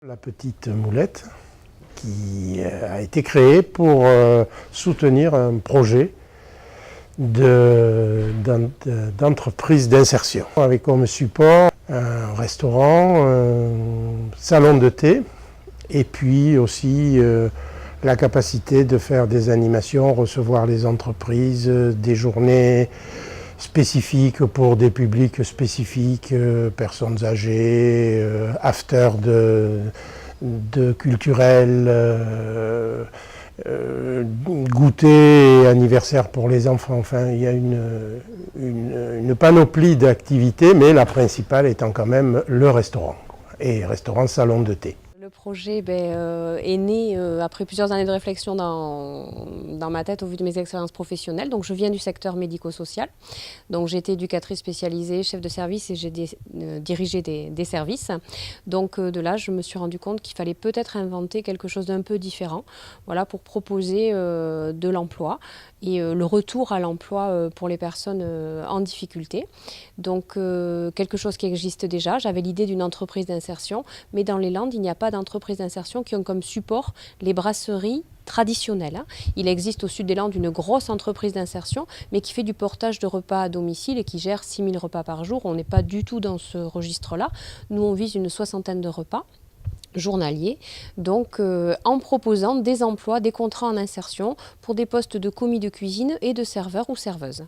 La petite moulette qui a été créée pour soutenir un projet d'entreprise d'insertion avec comme support un restaurant, un salon de thé et puis aussi la capacité de faire des animations, recevoir les entreprises, des journées spécifiques pour des publics spécifiques, personnes âgées, after de culturel, goûter et anniversaire pour les enfants. Enfin, il y a une panoplie d'activités, mais la principale étant quand même le restaurant, et restaurant salon de thé. Le projet est né après plusieurs années de réflexion dans ma tête au vu de mes expériences professionnelles. Donc je viens du secteur médico-social. Donc j'ai été éducatrice spécialisée, chef de service et j'ai dirigé des services. Donc de là, je me suis rendu compte qu'il fallait peut-être inventer quelque chose d'un peu différent, voilà, pour proposer de l'emploi et le retour à l'emploi pour les personnes en difficulté. Donc quelque chose qui existe déjà. J'avais l'idée d'une entreprise d'insertion, mais dans les Landes, il n'y a pas d'entreprises d'insertion qui ont comme support les brasseries traditionnelles. Il existe au sud des Landes une grosse entreprise d'insertion, mais qui fait du portage de repas à domicile et qui gère 6000 repas par jour. On n'est pas du tout dans ce registre-là. Nous, on vise une 60aine de repas journaliers, donc en proposant des emplois, des contrats en insertion pour des postes de commis de cuisine et de serveur ou serveuse.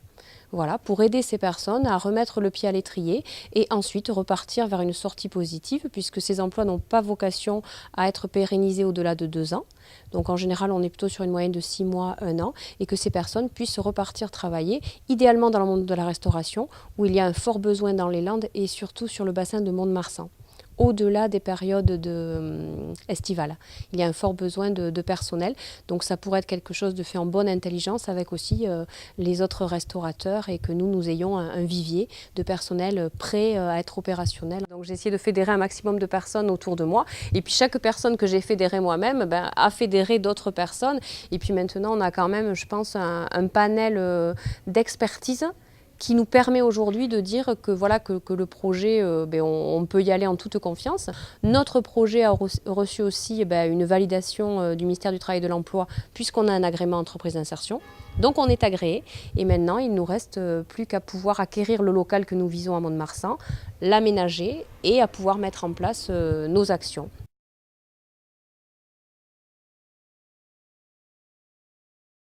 Voilà, pour aider ces personnes à remettre le pied à l'étrier et ensuite repartir vers une sortie positive, puisque ces emplois n'ont pas vocation à être pérennisés au-delà de 2 ans. Donc en général, on est plutôt sur une moyenne de 6 mois, 1 an, et que ces personnes puissent repartir travailler, idéalement dans le monde de la restauration, où il y a un fort besoin dans les Landes et surtout sur le bassin de Mont-de-Marsan. Au-delà des périodes estivales. Il y a un fort besoin de personnel, donc ça pourrait être quelque chose de fait en bonne intelligence avec aussi les autres restaurateurs et que nous ayons un vivier de personnel prêt à être opérationnel. Donc j'ai essayé de fédérer un maximum de personnes autour de moi et puis chaque personne que j'ai fédérée moi-même a fédéré d'autres personnes et puis maintenant on a quand même, je pense, un panel d'expertise qui nous permet aujourd'hui de dire que, voilà, que le projet, on peut y aller en toute confiance. Notre projet a reçu aussi une validation du ministère du Travail et de l'Emploi puisqu'on a un agrément entreprise d'insertion. Donc on est agréé et maintenant il ne nous reste plus qu'à pouvoir acquérir le local que nous visons à Mont-de-Marsan, l'aménager et à pouvoir mettre en place nos actions.